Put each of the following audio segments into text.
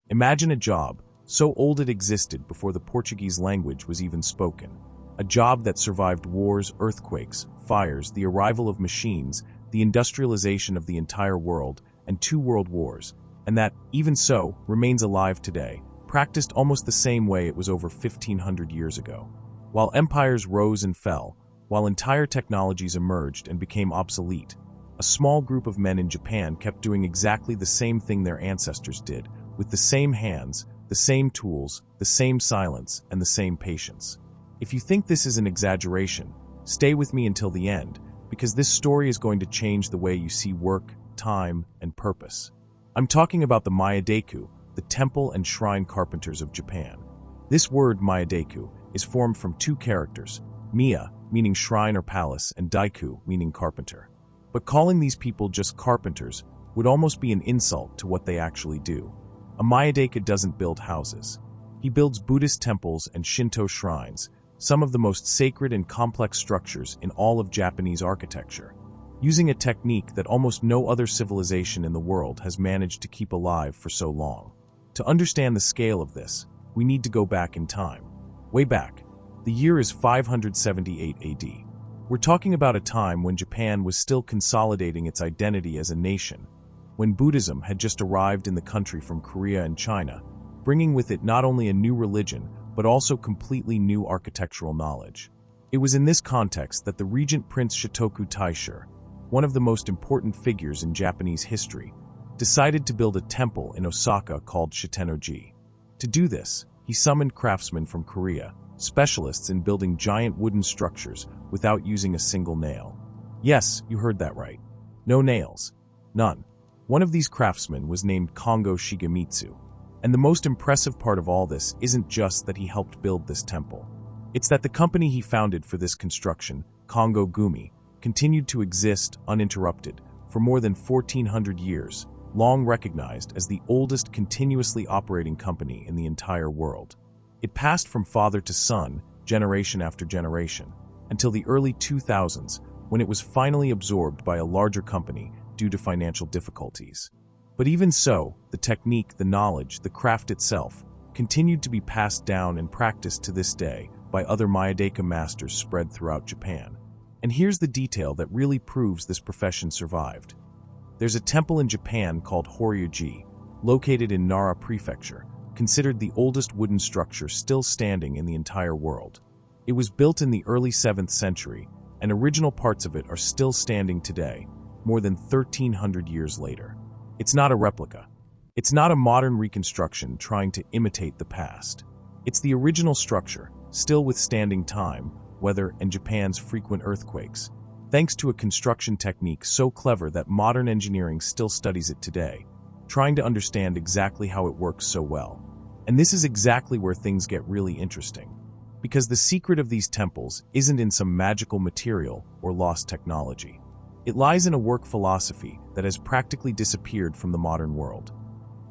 Imagine a job so old it existed before the Portuguese language was even spoken. A job that survived wars, earthquakes, fires, the arrival of machines, the industrialization of the entire world, and 2 world wars, and that, even so, remains alive today, practiced almost the same way it was over 1,500 years ago. While empires rose and fell, while entire technologies emerged and became obsolete, a small group of men in Japan kept doing exactly the same thing their ancestors did, with the same hands, the same tools, the same silence, and the same patience. If you think this is an exaggeration, stay with me until the end, because this story is going to change the way you see work, time, and purpose. I'm talking about the Maya-daiku, the temple and shrine carpenters of Japan. This word Maya-daiku is formed from 2 characters, Miya, meaning shrine or palace, and Daiku, meaning carpenter. But calling these people just carpenters would almost be an insult to what they actually do. A Maya-daiku doesn't build houses. He builds Buddhist temples and Shinto shrines, some of the most sacred and complex structures in all of Japanese architecture, using a technique that almost no other civilization in the world has managed to keep alive for so long. To understand the scale of this, we need to go back in time. Way back. The year is 578 AD. We're talking about a time when Japan was still consolidating its identity as a nation, when Buddhism had just arrived in the country from Korea and China, bringing with it not only a new religion, but also completely new architectural knowledge. It was in this context that the regent Prince Shotoku Taisho, one of the most important figures in Japanese history, decided to build a temple in Osaka called Shitennoji. To do this, he summoned craftsmen from Korea, specialists in building giant wooden structures without using a single nail. Yes, you heard that right. No nails. None. One of these craftsmen was named Kongo Shigemitsu. And the most impressive part of all this isn't just that he helped build this temple. It's that the company he founded for this construction, Kongo Gumi, continued to exist uninterrupted for more than 1,400 years, long recognized as the oldest continuously operating company in the entire world. It passed from father to son, generation after generation, until the early 2000s, when it was finally absorbed by a larger company due to financial difficulties. But even so, the technique, the knowledge, the craft itself, continued to be passed down and practiced to this day by other Maya-daiku masters spread throughout Japan. And here's the detail that really proves this profession survived. There's a temple in Japan called Horyoji, located in Nara Prefecture, considered the oldest wooden structure still standing in the entire world. It was built in the early 7th century, and original parts of it are still standing today, more than 1,300 years later. It's not a replica. It's not a modern reconstruction trying to imitate the past. It's the original structure, still withstanding time, weather, and Japan's frequent earthquakes, thanks to a construction technique so clever that modern engineering still studies it today, trying to understand exactly how it works so well. And this is exactly where things get really interesting. Because the secret of these temples isn't in some magical material or lost technology. It lies in a work philosophy that has practically disappeared from the modern world.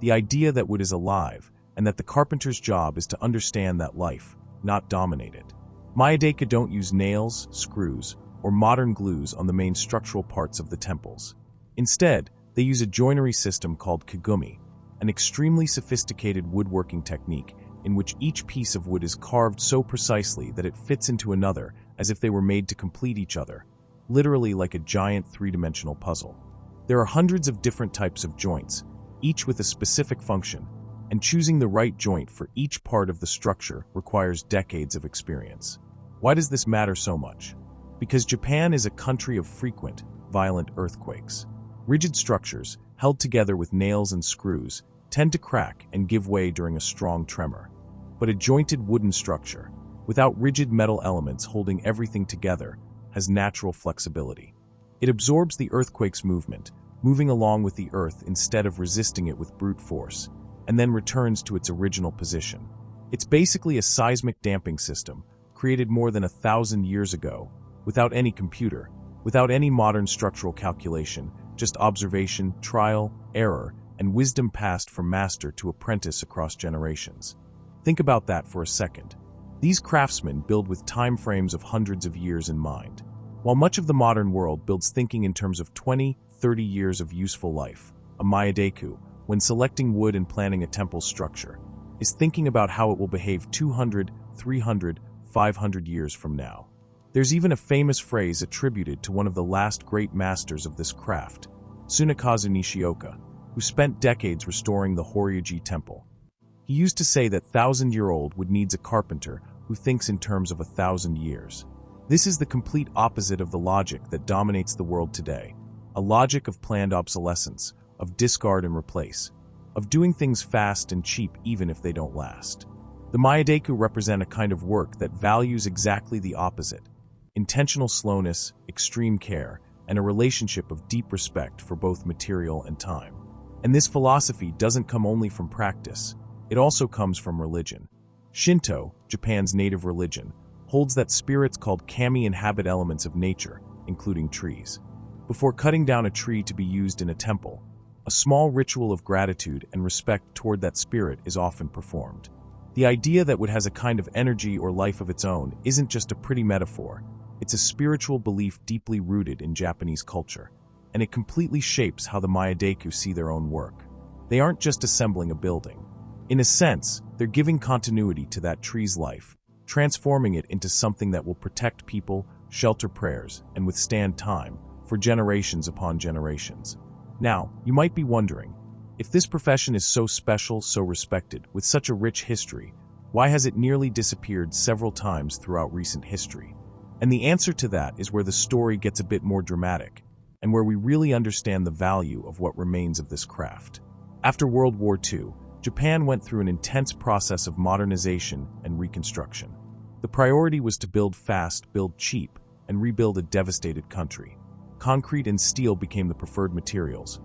The idea that wood is alive, and that the carpenter's job is to understand that life, not dominate it. Maya-daiku don't use nails, screws, or modern glues on the main structural parts of the temples. Instead, they use a joinery system called kigumi, an extremely sophisticated woodworking technique in which each piece of wood is carved so precisely that it fits into another as if they were made to complete each other, literally like a giant 3-dimensional puzzle. There are hundreds of different types of joints, each with a specific function, and choosing the right joint for each part of the structure requires decades of experience. Why does this matter so much? Because Japan is a country of frequent, violent earthquakes. Rigid structures, held together with nails and screws, tend to crack and give way during a strong tremor. But a jointed wooden structure, without rigid metal elements holding everything together, has natural flexibility. It absorbs the earthquake's movement, moving along with the earth instead of resisting it with brute force, and then returns to its original position. It's basically a seismic damping system, created more than 1,000 years ago, without any computer, without any modern structural calculation, just observation, trial, error, and wisdom passed from master to apprentice across generations. Think about that for a second. These craftsmen build with time frames of hundreds of years in mind. While much of the modern world builds thinking in terms of 20, 30 years of useful life, a Maya-daiku, when selecting wood and planning a temple structure, is thinking about how it will behave 200, 300, 500 years from now. There's even a famous phrase attributed to one of the last great masters of this craft, Tsunekazu Nishioka, who spent decades restoring the Horyuji temple. He used to say that 1,000-year-old wood needs a carpenter who thinks in terms of 1,000 years. This is the complete opposite of the logic that dominates the world today, a logic of planned obsolescence, of discard and replace, of doing things fast and cheap even if they don't last. The Myadeku represent a kind of work that values exactly the opposite: intentional slowness, extreme care, and a relationship of deep respect for both material and time. And this philosophy doesn't come only from practice, it also comes from religion. Shinto, Japan's native religion, holds that spirits called kami inhabit elements of nature, including trees. Before cutting down a tree to be used in a temple, a small ritual of gratitude and respect toward that spirit is often performed. The idea that wood has a kind of energy or life of its own isn't just a pretty metaphor, it's a spiritual belief deeply rooted in Japanese culture, and it completely shapes how the Myadeku see their own work. They aren't just assembling a building. In a sense, they're giving continuity to that tree's life, transforming it into something that will protect people, shelter prayers, and withstand time for generations upon generations. Now, you might be wondering, if this profession is so special, so respected, with such a rich history, why has it nearly disappeared several times throughout recent history? And the answer to that is where the story gets a bit more dramatic, and where we really understand the value of what remains of this craft. After World War II, Japan went through an intense process of modernization and reconstruction. The priority was to build fast, build cheap, and rebuild a devastated country. Concrete and steel became the preferred materials,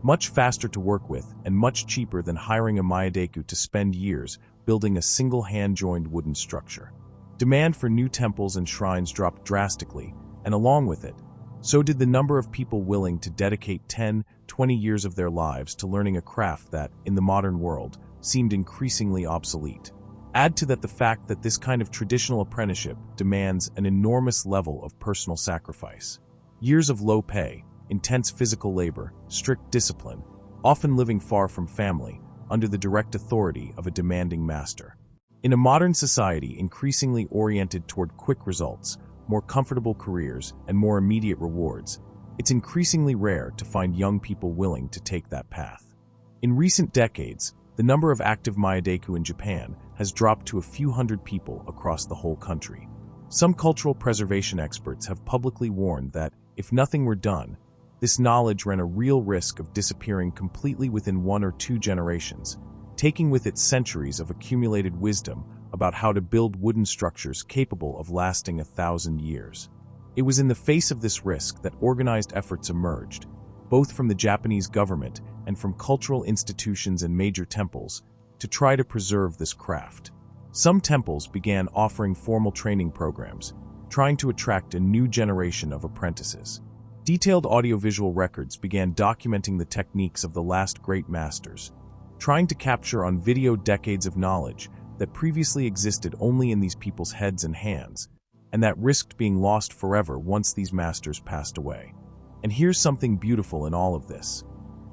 much faster to work with and much cheaper than hiring a Myadeku to spend years building a single hand-joined wooden structure. Demand for new temples and shrines dropped drastically, and along with it, so did the number of people willing to dedicate 10, 20 years of their lives to learning a craft that, in the modern world, seemed increasingly obsolete. Add to that the fact that this kind of traditional apprenticeship demands an enormous level of personal sacrifice. Years of low pay, intense physical labor, strict discipline, often living far from family, under the direct authority of a demanding master. In a modern society increasingly oriented toward quick results, more comfortable careers, and more immediate rewards, it's increasingly rare to find young people willing to take that path. In recent decades, the number of active Myadeku in Japan has dropped to a few hundred people across the whole country. Some cultural preservation experts have publicly warned that, if nothing were done, this knowledge ran a real risk of disappearing completely within 1 or 2 generations, taking with it centuries of accumulated wisdom about how to build wooden structures capable of lasting 1,000 years. It was in the face of this risk that organized efforts emerged, both from the Japanese government and from cultural institutions and major temples, to try to preserve this craft. Some temples began offering formal training programs, trying to attract a new generation of apprentices. Detailed audiovisual records began documenting the techniques of the last great masters, trying to capture on video decades of knowledge that previously existed only in these people's heads and hands, and that risked being lost forever once these masters passed away. And here's something beautiful in all of this.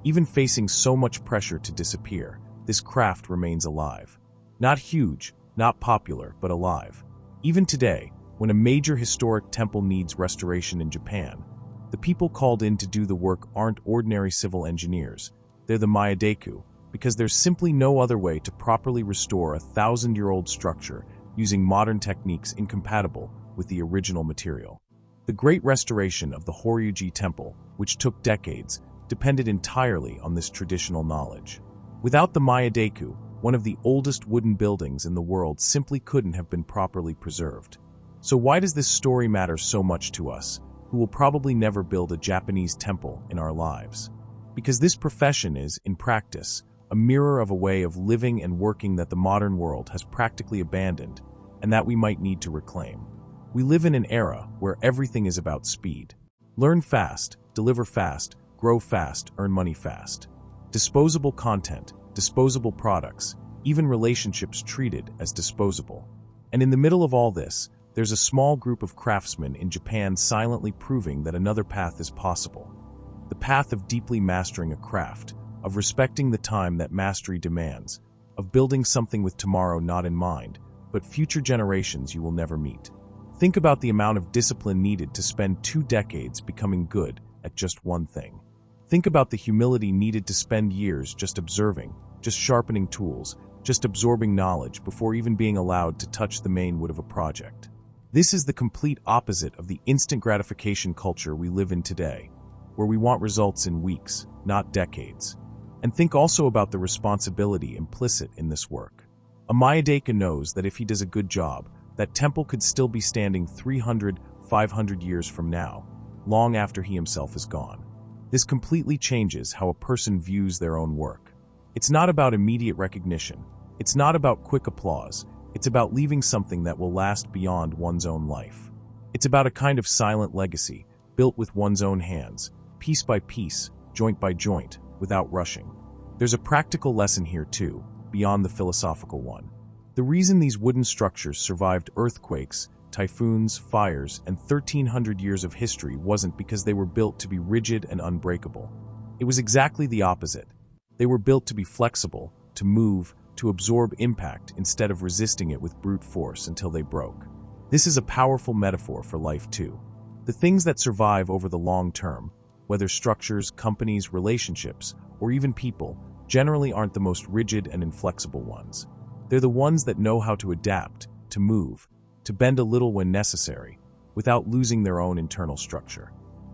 Even facing so much pressure to disappear, this craft remains alive. Not huge, not popular, but alive. Even today, when a major historic temple needs restoration in Japan, the people called in to do the work aren't ordinary civil engineers, they're the Myadeku, because there's simply no other way to properly restore a 1,000-year-old structure using modern techniques incompatible with the original material. The great restoration of the Horyuji temple, which took decades, depended entirely on this traditional knowledge. Without the Myadeku, one of the oldest wooden buildings in the world simply couldn't have been properly preserved. So why does this story matter so much to us, who will probably never build a Japanese temple in our lives? Because this profession is, in practice, a mirror of a way of living and working that the modern world has practically abandoned, and that we might need to reclaim. We live in an era where everything is about speed. Learn fast, deliver fast, grow fast, earn money fast. Disposable content, disposable products, even relationships treated as disposable. And in the middle of all this, there's a small group of craftsmen in Japan silently proving that another path is possible. The path of deeply mastering a craft, of respecting the time that mastery demands, of building something with tomorrow not in mind, but future generations you will never meet. Think about the amount of discipline needed to spend 2 decades becoming good at just one thing. Think about the humility needed to spend years just observing, just sharpening tools, just absorbing knowledge before even being allowed to touch the main wood of a project. This is the complete opposite of the instant gratification culture we live in today, where we want results in weeks, not decades. And think also about the responsibility implicit in this work. A Mayadeka knows that if he does a good job, that temple could still be standing 300, 500 years from now, long after he himself is gone. This completely changes how a person views their own work. It's not about immediate recognition. It's not about quick applause. It's about leaving something that will last beyond one's own life. It's about a kind of silent legacy, built with one's own hands, piece by piece, joint by joint, without rushing. There's a practical lesson here too, beyond the philosophical one. The reason these wooden structures survived earthquakes, typhoons, fires, and 1,300 years of history wasn't because they were built to be rigid and unbreakable. It was exactly the opposite. They were built to be flexible, to move, to absorb impact instead of resisting it with brute force until they broke. This is a powerful metaphor for life too. The things that survive over the long term, whether structures, companies, relationships, or even people, generally aren't the most rigid and inflexible ones. They're the ones that know how to adapt, to move, to bend a little when necessary, without losing their own internal structure.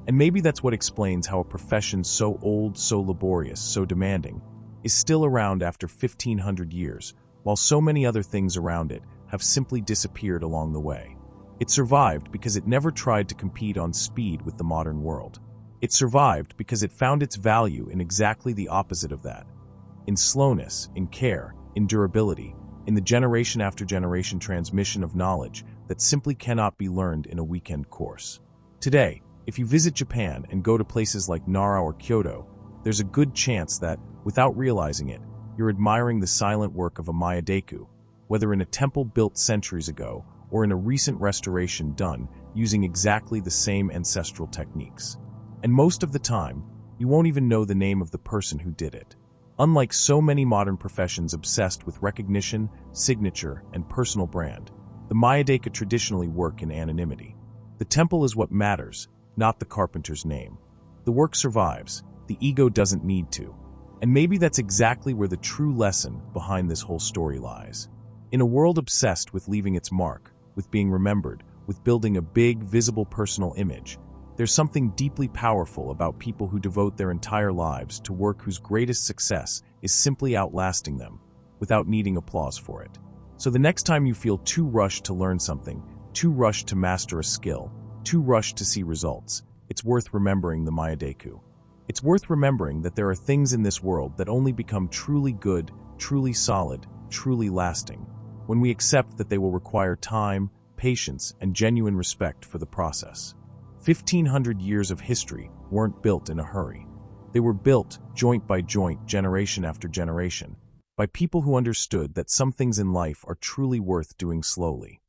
And maybe that's what explains how a profession so old, so laborious, so demanding, is still around after 1,500 years, while so many other things around it have simply disappeared along the way. It survived because it never tried to compete on speed with the modern world. It survived because it found its value in exactly the opposite of that. In slowness, in care, in durability, in the generation after generation transmission of knowledge that simply cannot be learned in a weekend course. Today, if you visit Japan and go to places like Nara or Kyoto, there's a good chance that, without realizing it, you're admiring the silent work of a Mayadeka, whether in a temple built centuries ago or in a recent restoration done using exactly the same ancestral techniques. And most of the time, you won't even know the name of the person who did it. Unlike so many modern professions obsessed with recognition, signature, and personal brand, the Mayadeka traditionally work in anonymity. The temple is what matters, not the carpenter's name. The work survives, the ego doesn't need to. And maybe that's exactly where the true lesson behind this whole story lies. In a world obsessed with leaving its mark, with being remembered, with building a big, visible personal image, there's something deeply powerful about people who devote their entire lives to work whose greatest success is simply outlasting them, without needing applause for it. So the next time you feel too rushed to learn something, too rushed to master a skill, too rushed to see results, it's worth remembering the Mayadeka. It's worth remembering that there are things in this world that only become truly good, truly solid, truly lasting, when we accept that they will require time, patience, and genuine respect for the process. 1,500 years of history weren't built in a hurry. They were built, joint by joint, generation after generation, by people who understood that some things in life are truly worth doing slowly.